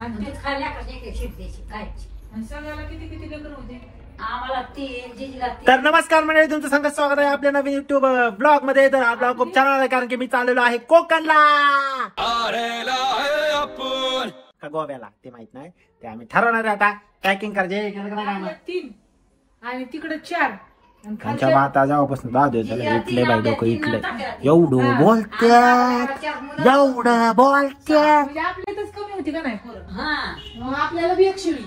तर नमस्कार मंडळी, तुमचं संगत स्वागत आहे आपल्या नवीन युट्यूब ब्लॉग मध्ये. तर हा ब्लॉग खूप छान आहे कारण की मी चाललेलो आहे कोकणला का गोव्याला ते माहित नाही. ते आम्ही ठरवणार आहे आता पॅकिंग करायचे 3 आणि तिकडे 4. आमच्या माता जेव्हापासून दादू इथले बाई डोकं इथले एवढं बोलत्यात एवढं बोलत्यात. म्हणजे आपल्यातच कमी होती का नाही पोरं. आपल्याला बी 1 शिळी,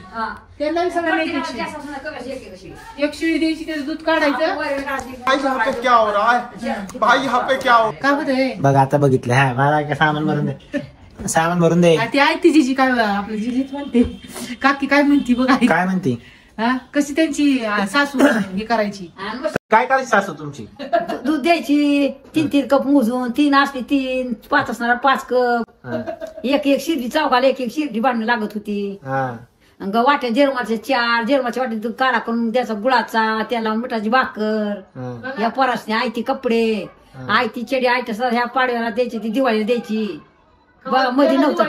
त्यांना बी सगळ्यांना 1 शिळी. 1 शिळी द्यायची, त्याचं दूध काढायचं. काय होतंय बघा आता बघितलं. हा मला सामान भरून दे, सामान भरून दे. ती आहे ती जिजी काय आपलं जिजीच म्हणते. काकी काय म्हणती बघा. काय म्हणते कशी त्यांची सासू हे करायची. काय करायची सासू तुमची? दूध द्यायची 3 कप मोजून. 3 असली 3, 5 असणार 5 कप. एक शिर्डी चौकाला एक शिर्डी बांधणं लागत होती. वाट्या जेरमाच्या 4 जेरमाच्या वाट्यात दूध काढा करून त्याचा गुळाचा, त्याला मिठाची भाकर, या परासने आयती कपडे, आयती चेडी आयत ह्या पाडव्याला द्यायची, ती दिवाळीला द्यायची. मध्ये नव्हतं.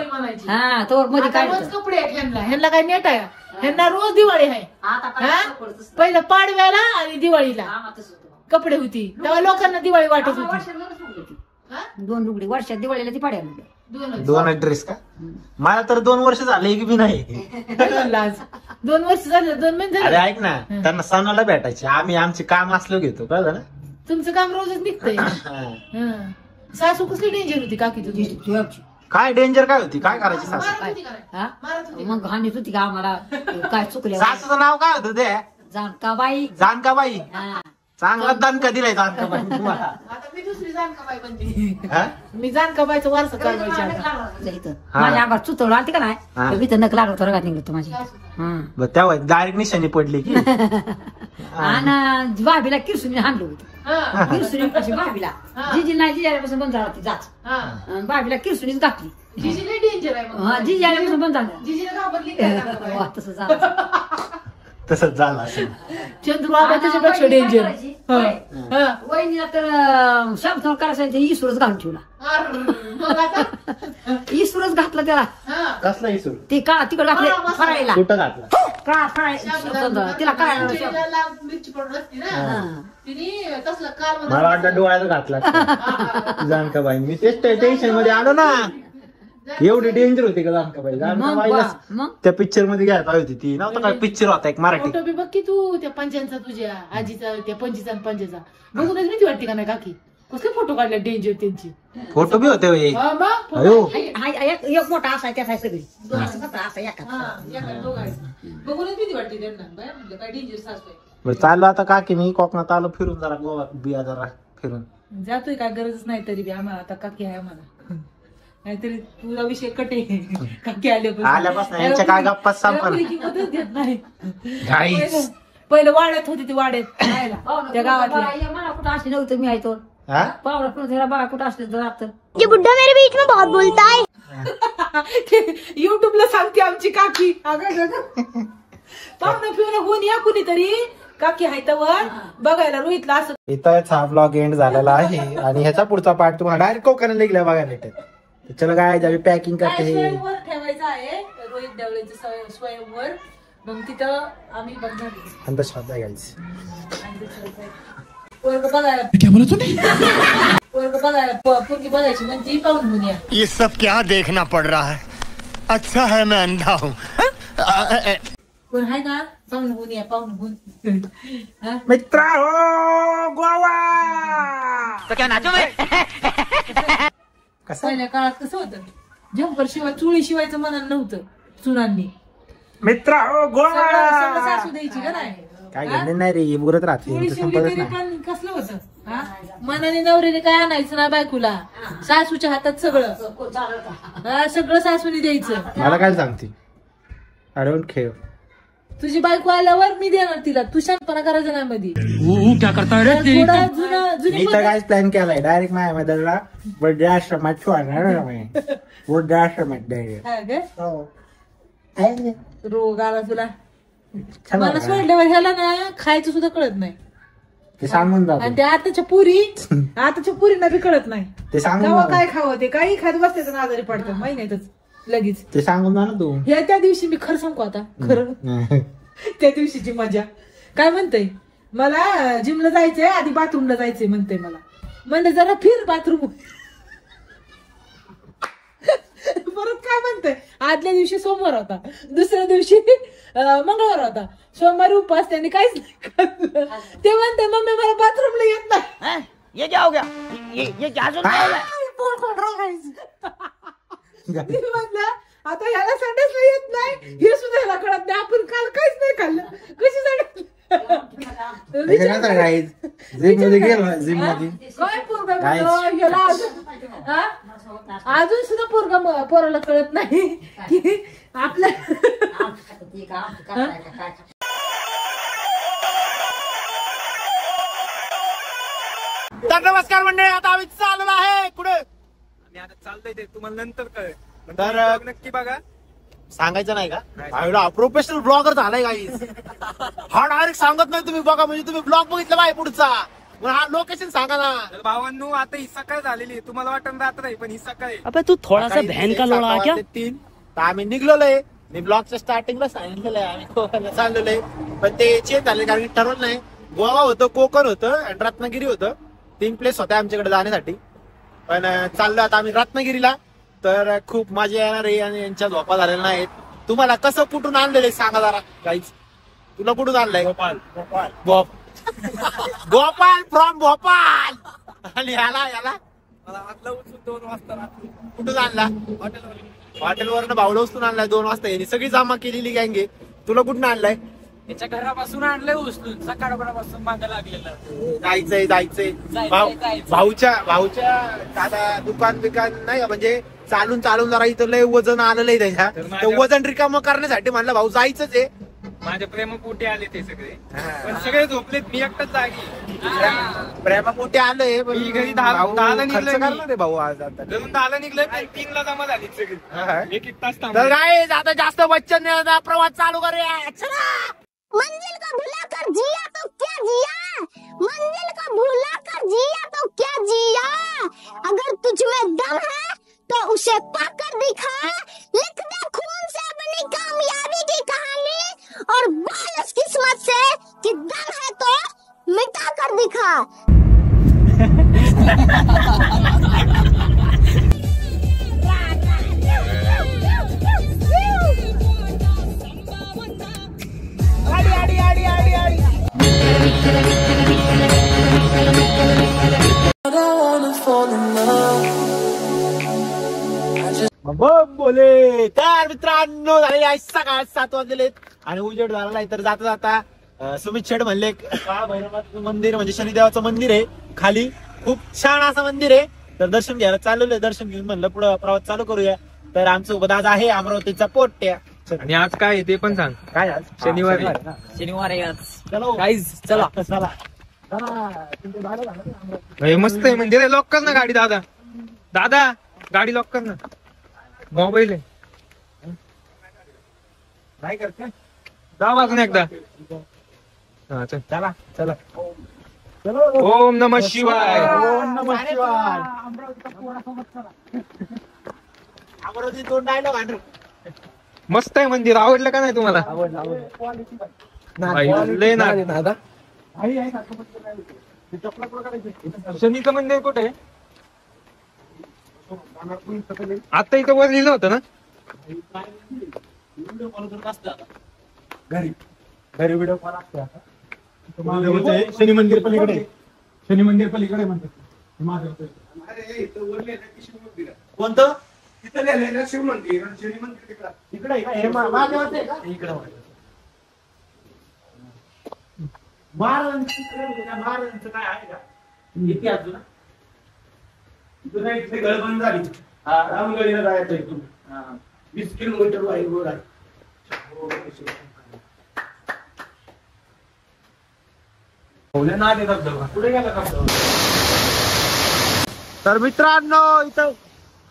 हा तो मध्ये काय कपडे ह्यांना काय नेट आहे. ह्यांना रोज दिवाळी आहे. पहिलं पाडव्याला आणि दिवाळीला कपडे होती, तेव्हा लोकांना दिवाळी वाटत होती. 2 लुगडी वर्षात दिवाळीला ती पाड्या 2 ड्रेस का? मला तर 2 वर्ष झाले की बी नाही. 2 वर्ष झाले 2 महिने अरे ऐक ना, त्यांना सणाला भेटायचे. आम्ही आमचे काम असलो घेतो कळलं ना. तुमचं काम रोजच निघतंय. सासू कसली डेंजर होती काकी तुझी. काय डेंजर काय होती? काय करायची सासू? मग हानीत होती का आम्हाला. काय चुकल्या सासूचं नाव काय होतं ते? जानकाबाई. जानकाबाई. चांगला दणका दिलाय जानकाबाई तुम्हाला. आता मी दुसरी जानकाबाई बनते. मी जानकाबाईचं वारसा काढवायची. माझ्या अंगात चुतळ आलती का नाही, मी तर नक लागलं थोडं निघतो माझी. तेव्हा डायरेक्ट निशाणी पडली की. आणि भाभीला किरसून हाणलं होतं. किरसुनी भाभीला जिजी नाही, जिजाल्यापासून बंद झाला ती जाच. भाभीला किरसुनीच घातली. जिजीला डेंजर आहे. जिजी आल्यापासून बंद झालं. जिजीला घाबरली. तसं झालं. तसंच झालं असेल. चंद्रबाबा त्याच्यापेक्षा डेंजर. वहिनीला तर शामसोन करायचं ईश्वरच घालून ठेवला. ईश्वरच घातला त्याला. कसला इसूर? ते काळा तिकडे घातले फरायला. कुठं घातला? काळा फरायला तिला काय मिरची पडून असते ना, तिने तसला काल मला वाटतं डोळ्यात घातला जानकाबाई. मी तेच टेन्शन मध्ये आलो ना. एवढी डेंजर होती का जानकाबाई? जानकाबाईला त्या पिक्चर मध्ये घ्यायला होती ती. नव्हतं काय पिक्चर होता एक मराठी. फोटो बी बघ की तू त्या पंचांचा, तुझ्या आजीचा, त्या पंचीचा आणि पंचाचा बघूनच भीती वाटते का नाही काकी. कसले फोटो काढले डेंजर त्यांची. फोटो बी होते एक मोठा असा त्याचा सगळी बघूनच भीती वाटते त्यांना. काय डेंजर सासू. चाललो आता काकी मी कोकणात आलो फिरून, जरा गोवा बिया जरा फिरून जातोय. काय गरजच नाही तरी बी आम्हाला आता काकी आहे आम्हाला. नाहीतरी तुझा विषय कटे. काकी आल्यापासून यांच्या काय गप्पा संपला देत नाही. पहिलं वाड्यात होती ती वाड्यात त्या गावातल्या. मला कुठं असली नव्हतं मी आहे तो पावडा पण बघा कुठं असले तर ये बुड्ढा मेरे बीच में बहुत बोलता है. युट्यूबला सांगते आमची काकी. पाहुणं फिरणं होऊन या कुणीतरी काकी आहे तर बघायला रोहितला. असं इथंच हा ब्लॉग एंड झालेला आहे आणि ह्याचा पुढचा पार्ट तुम्हाला डायरेक्ट कोकणाला निघल्या बघायला भेटेल. चला काय ज्यावेळी पॅकिंग करते स्वयंवर ठेवायचं आहे रोहित देवळेचं स्वयंवर. मग तिथं आम्ही बघणार अंधश्रद्धा गाईस. बघायची म्हणजे पाहून घेऊन या. ये सब क्या देखना पड़ रहा है. अच्छा है मैं अंधा हूँ. कोण आहे का पाहून घेऊन या. पाहून घेऊन मित्र हो गोवा. पहिल्या काळात कसं होतं, जम्पर शिवाय चुळी शिवायचं मनाला नव्हतं चुनांनी. मित्र हो गोवा. सासू द्यायची का नाही. काय घेणे नाही रे, बोलत राहते. चुळी शिवली तरी पण कसलं होतं. मनाने नवरीने काय आणायचं ना बायकोला. सासूच्या हातात सगळं सगळं सासूने द्यायचं. मला काय सांगते अडवून खेळ. तुझी बायको आल्यावर मी देणार तिला. तू शांतपणा करायचं नाही मध्ये. मी तर काय प्लॅन केलाय डायरेक्ट माझ्या मदरला बर्थडे आश्रमात ठेवणार. बर्थडे आश्रमात रोग आला तुला. मला सोडल्यावर ह्याला ना खायचं सुद्धा कळत नाही. ते सांगून जातो. आणि ते आताच्या पुरींना बी कळत नाही. ते सांगून काय खावं ते काही खात बसते आजारी पडतात महिन्यातच. लगेच ते सांगून जा ना तू. हे त्या दिवशी मी खरं सांगू आता खरं त्या दिवशीची मजा काय म्हणते मला जिमला जायचंय आधी बाथरूमला जायचंय म्हणते मला म्हणते जरा फिर बाथरूम परत काय म्हणते आदल्या दिवशी सोमवार होता दुसऱ्या दिवशी मंगळवार होता सोमवारी उपास त्यांनी काहीच नाही खाल्लं. ते म्हणते मम्मी मला बाथरूमला येत नाही ये क्या हो गया ये क्या सुन रहा है मी म्हणलं आता ह्याला संडासला येत नाही हे सुद्धा ह्याला कळत नाही आपण काल काहीच नाही खाल्लं कशी संडास जिम मध्ये गेलो जिम मध्ये काय पोरगा ह्याला अजून सुद्धा पोरगा पोराला कळत नाही की आपल्या तर नमस्कार मंडळी, आता आम्ही चाललो आहे कुठे आणि आता चालतंय ते तुम्हाला नंतर कळेल तर नक्की बघा. सांगायचं नाही का प्रोफेशनल ब्लॉगर झालाय गाईस. हा डायरेक्ट सांगत नाही तुम्ही बघा म्हणजे तुम्ही ब्लॉग बघितला पाहिजे पुढचा हा लोकेशन सांगा ना. तर भावांनो आता ही सकाळ झालेली आहे. तुम्हाला वाटत रात्र आहे पण ही सकाळ आहे. अबे तू थोड़ा सा बहन का लोड़ा है क्या? 3 तर आम्ही निघलेलो आहे. मी ब्लॉगच्या स्टार्टिंगला सांगितलेलं आहे आम्ही गोव्याला चाललेलो आहे पण ते चेंज झाले कारण की ठरवलं नाही. गोवा होतं कोकण होतं आणि रत्नागिरी होतं 3 प्लेस होत्या आमच्याकडे जाण्यासाठी पण चाललो आता आम्ही रत्नागिरीला. तर खूप मजा येणार आहे आणि यांच्या झोपा झालेल्या नाहीत. तुम्हाला कसं कुठून आणलेलं सांगा जरा काहीच. तुला कुठून आणलंय? गोपाल फ्रॉम भोपाल. आणि याला मला आतला उचलून 2 वाजता रात्री कुठून आणला? हॉटेलवरनं भावलं उचलून आणलाय 2 वाजता. यांनी सगळी जमा केलेली गँग आहे. तुला कुठून आणलाय? त्याच्या घरापासून आणलंय उचलून सकाळपासून मागं लागलेलं. जायचंय भाऊच्या दादा दुकान नाही म्हणजे चालून जरा इथं लय वजन आलेलं आहे त्याच्या. ते वजन रिकामं करण्यासाठी म्हणलं भाऊ जायचंच आहे. माझ्या प्रेमपोटी आले ते सगळे पण सगळे झोपलेत मी एकटाच जागी. प्रेमापोटी आलंय पण मी घरी 10ला निघलोय मी. करणार भाऊ आज आता. घरून 10ला निघलोय पण 3ला जमा झाली सगळी. एक तास थांबलो. तर काय आता जास्त वचन प्रवास चालू करूया. चला. मंजिल को भुला कर जिया तो क्या जिया, मंजिल को भुला कर जिया तो क्या जिया, अगर तुझ में दम है तो उसे पाकर दिखा, लिख दे खून से अपनी कामयाबी की कहानी और बोल उस किस्मत से कि दम है तो मिटा कर दिखा. बोले तर मित्रांनो झाले आज सकाळ 7 वाजलेले आणि उजेड झाला नाही. तर जाता जाता सुमित शेठ म्हणले काळ भैरवाचं मंदिर म्हणजे शनिदेवाचं मंदिर आहे खाली. खूप छान असं मंदिर आहे. तर दर्शन घ्यायला चाललेलं आहे. दर्शन घेऊन म्हणलं पुढे प्रवास चालू करूया. तर आमचं सोबत आज आहे अमरावतीचा पोट्ट्या. आणि आज काय आहे ते पण सांग. काय आज शनिवारी शनिवार आहे आज. चलो गाईज चला. हे मस्त आहे म्हणजे लॉक कर ना गाडी. दादा गाडी लॉक कर ना. मोबाईल आहे काय करते जा वाजून एकदा. हा चल. चला चला. ओम नमः शिवाय. ओम नमः शिवाय. अमरावती 2 डायलॉग आणले. मस्त आहे मंदिर. आवडलं का नाही तुम्हाला? लय ना. शनीचं मंदिर कुठे आहे? आता इथं वर लिहिलं होतं ना. घरी व्हिडिओ कॉल असतो. शनी मंदिर पलीकडे. शनी मंदिर पलीकडे म्हणतात. कोणतं? शिव मंदिर शनी मंदिर इकडे इकडे महाराजांचं काय आहे का इतिहास जुना? इथे घर बंद झाली. रामगडीला जायचं इथून 20 किलोमीटर रोड आहे. पुढे गेला. तर मित्रांनो इथं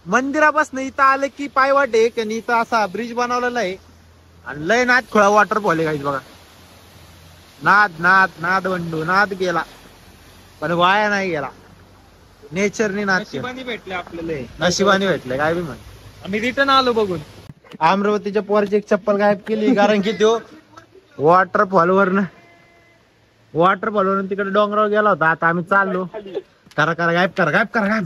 मंदिरापासून इथं आलं की पायवाट आहे आणि इथं असा ब्रिज बनवलेला आहे आणि लय नाद खोळा वॉटरफॉल आहे काही बघा. नाद बंडू नाद गेला पण वाया नाही गेला. नेचरने नाद नशिबाने भेटले आपल्याला. नशिबाने भेटले काय बी म्हण. आम्ही रिटर्न आलो बघून. अमरावतीच्या पोराची एक चप्पल गायब केली कारण की तो वॉटरफॉलवरनं तिकडे डोंगरावर गेला होता. आता आम्ही चाललो. करा गायब करा.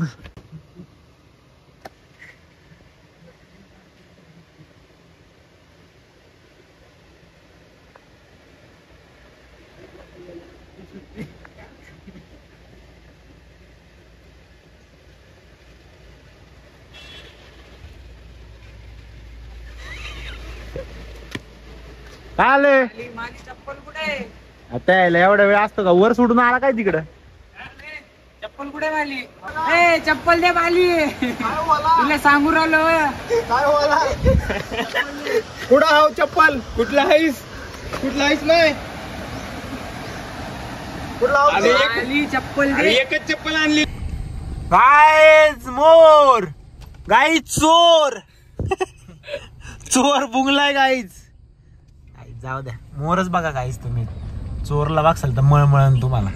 आले चप्पल कुठे? आता यायला एवढा वेळ असतो का? वर सोडून आला काय तिकडं? चप्पल कुठे माली? ए चप्पल दे माली. तुला सांगू राहिलो. काय बोला? कुठं हाव चप्पल? कुठला आहेस नाही? माली चप्पल दे. एकच चप्पल आणली. गाईज मोर, गाईज चोर बुंगलाय गाईज. जाऊ द्या, मोरच बघा गाईज. तुम्ही चोरला बघसाल तर मळमळन तुम्हाला.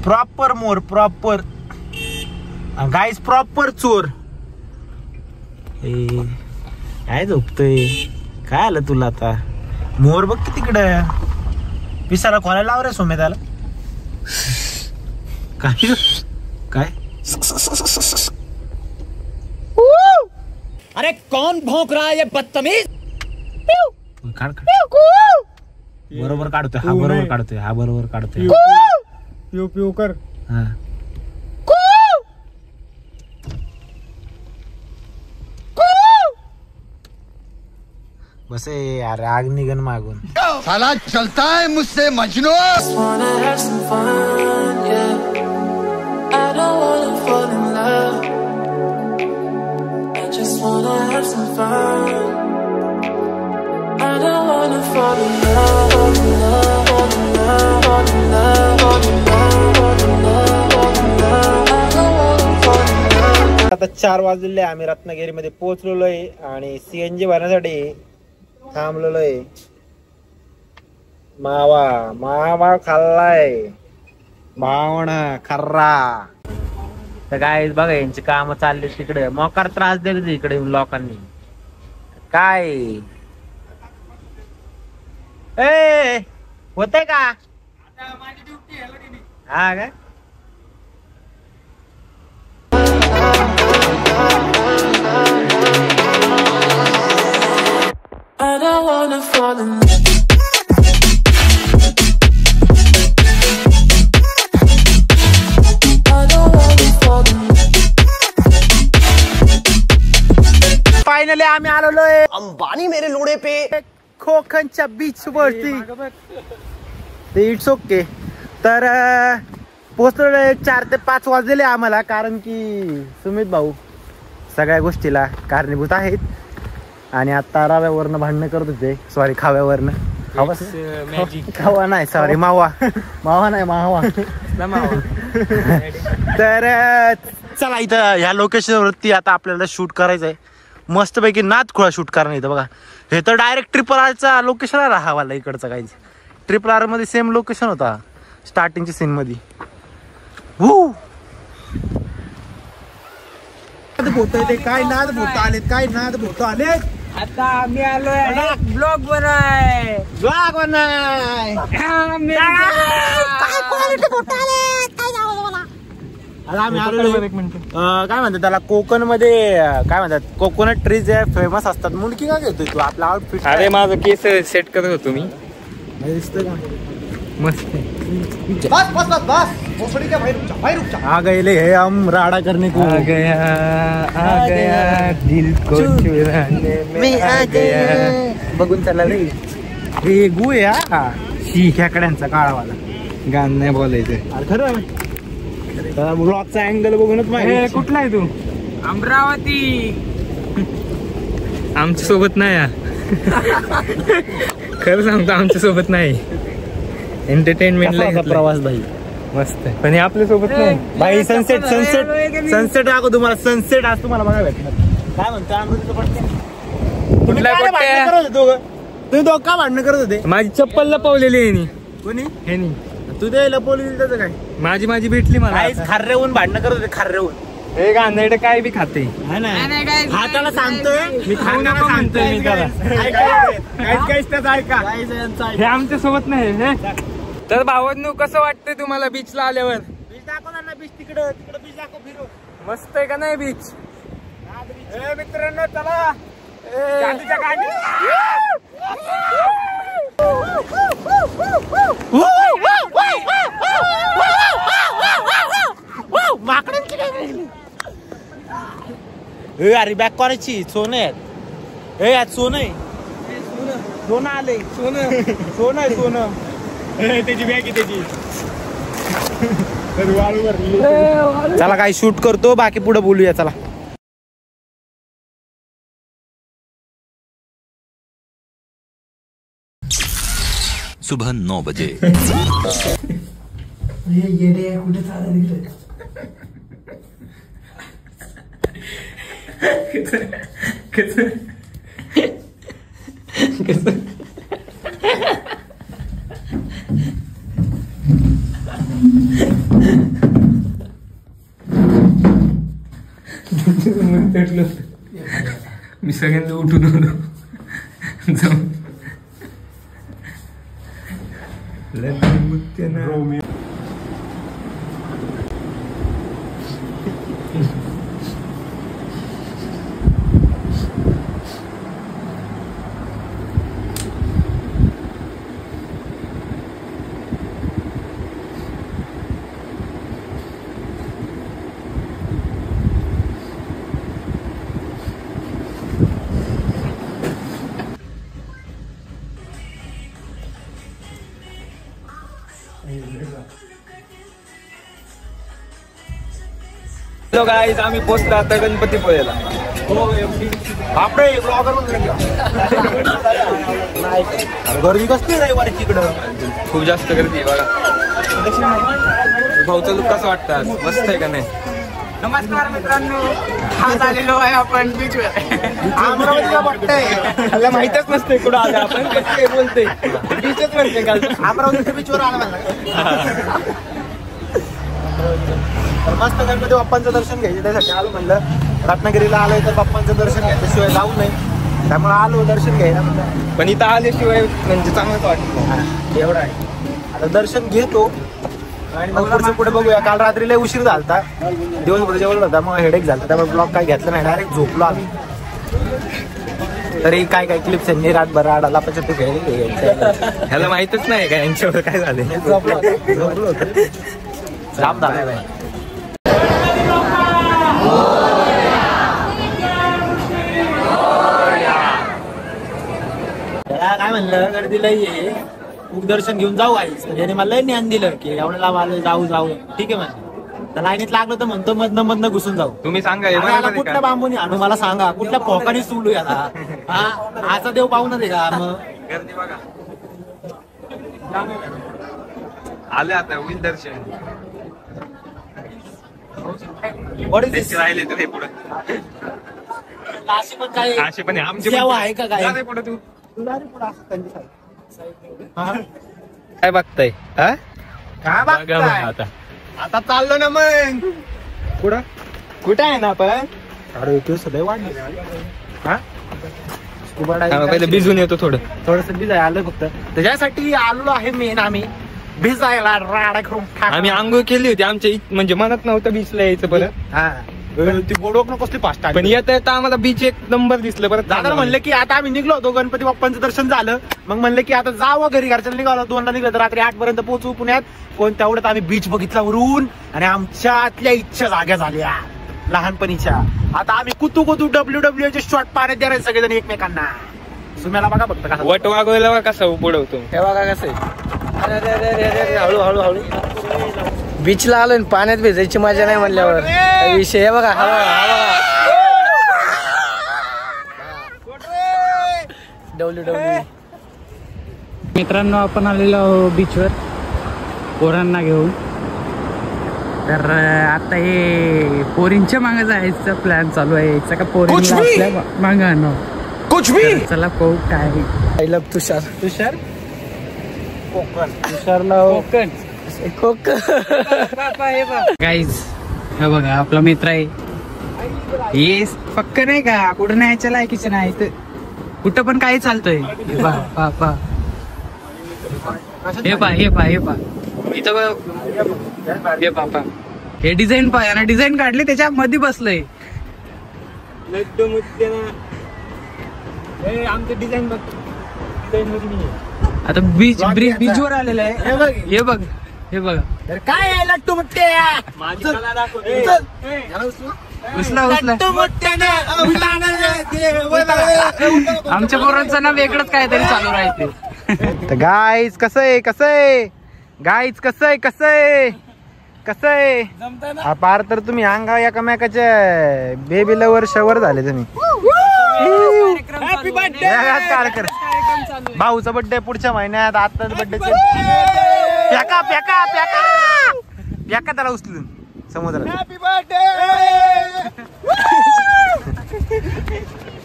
प्रॉपर मोर, प्रॉपर गाईज, प्रॉपर चोर. काय झोपतोय? काय आलं तुला आता? मोर बघ की तिकडं. पिसाला खोलायला लाव रे सोमे त्याला. काय अरे कौन भौंक रहा है ये बदतमीज? बरोबर काढतोय हा, बरोबर काढतोय. पिऊ कर. हा. बस यार, आग निघन मागून. साला चलता है मुझसे मजनू. आता 4 वाजलेले. आम्ही रत्नागिरी मध्ये पोहोचलेलो आहे आणि सीएनजी भरण्यासाठी थांबलेलो आहे. मावा खाल्लाय भावना खर्रा. तर काय बघा यांची काम चालली तिकडे. मोकार त्रास दिले इकडे लोकांनी. काय होतंय का? हा काय? फायनली आम्ही आलेलो आहे अंबानी मेरे लोड़े पे. कोकणच्या बीच वरती. It's okay. तर पोहोचलेलो 4 ते 5 वाजलेले आम्हाला, कारण की सुमित भाऊ सगळ्या गोष्टीला कारणीभूत आहेत. आणि आता रव्यावरनं भांडणं करत होते. सॉरी, खाव्यावरनं. खावा नाही, सॉरी, मावा नाही, मावा. तर चला, इथं ह्या लोकेशनवरती आता आपल्याला शूट करायचंय. मस्तपैकी नादखुळा शूट करणार इथं बघा. हे तर डायरेक्ट ट्रिपल आरचा लोकेशन आहे राहावाला इकडचा. काही ट्रिपल आर मध्ये सेम लोकेशन होता स्टार्टिंगच्या सीन मध्ये. काय नाद भोत आलेत. आता आम्ही आलोय ब्लॉग बनाय. काय म्हणतात त्याला कोकण मध्ये? काय म्हणतात, कोकोनट ट्रीज फेमस असतात. मुंडकी का घेतोय तू आपला आउटफिट? अरे माझं केस सेट करत होतो मी. दिसतोय का मस्त. आ गए हे हम राडा करने को. आ गया दिल को चुराने में आ गया. बघून चालला रे. हे गु या खेकड्यांचा काळावाला. गाणं नाही बोलायचं. अरे खरं ब्लॉगचा अँगल बघूनच माहिती. कुठला आहे तू? अमरावती. आमच्या सोबत नाही. खरं सांगतो, आमच्या सोबत नाही. एंटरटेनमेंटला प्रवास भाई मस्त आहे, पण आपल्या सोबत नाही भाई. सनसेट दाखव तुम्हाला. सनसेट आज तुम्हाला बघायला भेटणार. काय म्हणतो अमृत पडते. तुम्ही दोघं का भांडणं करत होते? माझी चप्पल लपवलेली आहे. कोणी? हे तू ते लपवली त्याचं काय? माझी भेटली मला. खार्रेहून भांडणं करत होते. खार्रेहून हे गांधेडे काय बी खाते हा त्याला सांगतोय मी खाऊ नका म्हणतोय मी त्याला. हे आमच्या सोबत नाही हे. तर भावांनो कसं वाटतंय तुम्हाला बीचला आल्यावर? बीच दाखव ना, बीच तिकडं बीच दाखव, फिरू. मस्त आहे का नाही बीच? मित्रांनो चला अरे बॅक करायची सोनं आहेत. यात सोनं आहे, सोनं आलंय, सोनं आहे सोनं. त्याची बॅग आहे त्याची. चला काही शूट करतो, बाकी पुढे बोलूया चला. सुबह 9 बजे. मी सगळ्यांना उठून आलो. हॅलो गाईज, आम्ही पोहोचलो आता गणपतीपुळेला. बापरे ब्लॉगर गर्दी कसली रविवारी तिकडं? खूप जास्त गर्दी आहे बघा. भाऊचा लुक कसं वाटतं आज? मस्त आहे का नाही? नमस्कार मित्रांनो, आज आलेलो आहे आपण बीचवर. अमरावतीला बघतोय, माहितच नसते कुठं आलं आपण. कसं बोलते बीचच म्हणते काल. अमरावतीच्या बीचवर आला मला. मस्त गणपती बाप्पांचं दर्शन घ्यायचं, त्यासाठी आलो म्हणलं. रत्नागिरीला आलोय तर बाप्पांचं दर्शन घ्यायच्याशिवाय जाऊ नये, त्यामुळे आलो दर्शन घ्यायला म्हणलं. पण इथं आल्याशिवाय म्हणजे चांगलंच वाटतं. एवढं आहे. आता दर्शन घेतो आणि मग पुढचं पुढे बघूया. काल रात्रीला उशीर झालता, दिवसभर जेवढं होता मग हेडेक झालं, त्यामुळे ब्लॉग काय घेतलं नाही, डायरेक्ट झोपलो आम्ही. तरी काय काय क्लिप्स यांनी रातभर आडाला पचत घ्यायला ह्याला माहितच नाही का यांच्यावर काय झाले. झोपलो होतं, जाम झालं. काय म्हणलं गर्दीला ये खूप दर्शन घेऊन जाऊ आई. याने मला लय ज्ञान दिलं की एवढं लाभ आलं, जाऊ ठीक आहे म्हणजे. तर लाईनीत लागलं तर म्हणतो मधनं घुसून जाऊ. तुम्ही सांगा कुठल्या बांबूनी आणू मला सांगा, कुठल्या फोकाने सोडू याला. हा आजचा देव पाहू दे का मग. गर्दी बघा, आले आता होईल दर्शन. राहिले तर हे पुढे अशी पण काय अशी पण आमची सेवा आहे का काय? पुढे तू काय बघताय? काय बघताय आता? आता चाललो ना मग. कुठे आहे ना आपण? अरे तू सदैव वाढले. पहिले भिजून येतो थोडस भिजाय आलं फक्त, त्याच्यासाठी आलो आहे मेन आम्ही भिजायला. राडा करून आम्ही आंघोळ केली होती, आमच्या म्हणजे मनात नव्हतं बीचला यायचं. परत हा ती बोडोक कसली फास्ट पण येता येता आम्हाला बीच एक नंबर दिसलं. परत दादा म्हणलं की आता आम्ही निघलो होतो, गणपती बाप्पांचं दर्शन झालं, मग म्हणलं की आता जावं घरी. घरच्या निघालो 2ला निघलं तर रात्री 8 पर्यंत पोहोचू पुण्यात. कोण तेवढ्यात आम्ही बीच बघितला वरून, आणि आमच्या आतल्या इच्छा जाग्या झाल्या लहानपणीच्या. आता आम्ही कुतू WWE शॉट पाण्यात द्यायचे सगळेजण एकमेकांना. सुम्याला बघा फक्त कसा वट वागवायला बघा कसं बुडवतो. हे बघा कसं हळू बीचला आलो पाण्यात भिजायची मजा नाही म्हणल्यावर विषय. हे बघा WWE. मित्रांनो, आपण आलेलो आहो बीचवर पोरांना घेऊन. तर आता हे पोरींच्या मागे जायचं प्लॅन चालू आहे. यायचं का पोरींना मागे आणू? कुछ भी. चला पाहू काय. आय लव्ह तुषार तुषारला कोकण गाईज हे बघा आपला मित्र आहे. हे पक्क नाही का कुठं न्यायच्या लायकीचं नाही तर कुठं पण काही चालतोय. हे पा इथं हे पापा हे डिझाईन पाहा डिझाईन काढली त्याच्या मध्ये बसलंय. आमचं डिझाईन बघ आता बीचवर आलेलं आहे. हे बघ हे बघा काय आहे लट्टू मुट्टे उचला आमच्या पोरांचं ना वेगळंच काहीतरी चालू राहते. गाईज कसं आहे गाईज कसं आहे हा पार तर तुम्ही अंगा एकामेकाच्या बेबी लवर शवर झाले तुम्ही. भाऊचा बर्थडे पुढच्या महिन्यात आताच बर्थडे प्याका त्याला उचलून समुद्रात.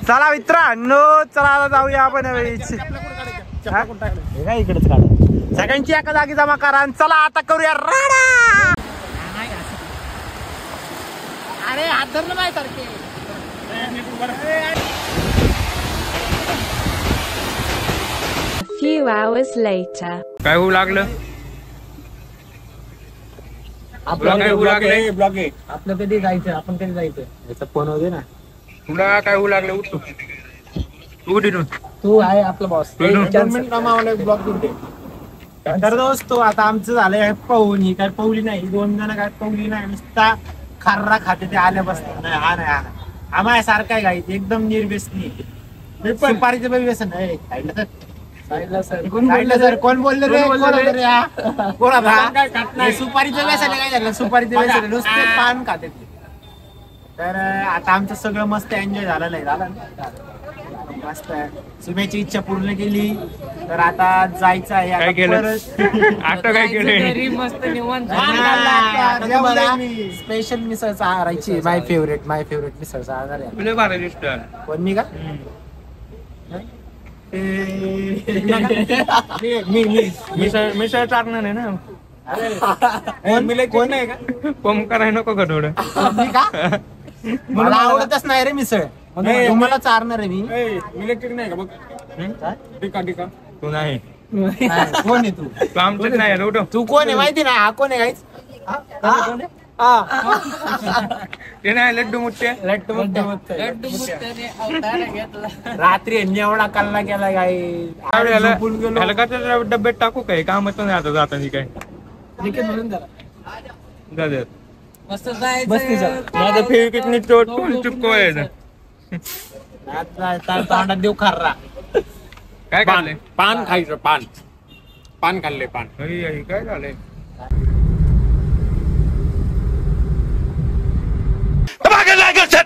चला मित्रांनो चला आता जाऊया आपण इकडेच काढा सगळ्यांची एका जागी जमा करा आणि चला आता करूया राडा. अरे हात धरलं नाही सारखे. Few hours later. काय होऊ लागलं आपलं कधी जायचं आपण कधी जायचं याचा फोन होते ना. तुला काय होऊ लागलं उठतो तू आहे आपला बॉस. ब्लॉग करते तर दोस्तो आता आमचं झालंय पाहुणी काय पावली नाही 2 जण काय पावली नाही नुसता खार्रा खाते ते आल्या बसतात. नाही हा नाही आम्हाला सारखं आहे गाई एकदम निर्व्यसनी. सुपारीचं पण व्यसन आहे. सर कोण बोलले रे सुपारीचं व्यसन काय झालं सुपारीचं व्यसन नुसते पान खाते. तर आता आमचं सगळं मस्त एन्जॉय झालेलं आहे. झालं मस्त सुमेची इच्छा पूर्ण केली तर आता जायचं आहे. काय केलं मस्त निवांत स्पेशल मिसळ चारायची. माय फेवरेट मिसळ चालणार आहे. पण मी का मिसळ चालणार आहे ना. कोण आहे का पम कराय नको का थोडं. मला आवडतच नाही रे मिसळ तुम्हाला चारणार आहे मी. इलेक्ट्रिक नाही का बघ टिका तू नाही कोण आहे तू आमच्यात नाही तू कोण आहे माहिती नाही. हा कोण आहे गाईच ते नाही लड्डू मुठ्ठे रात्री एवढा कल्ला केला गाई. डब्यात टाकू काय कामच नाही आता जातानी काय माझं फेविकिटनी चिपकवायचं. तोंडात देऊ खार्रा. काय खाल्लंय पान खायचं पान खाल्ले पान. काय झालंय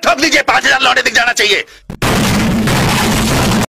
ठोक लीजिए 5,000 लौटे दिख जाना चाहिए.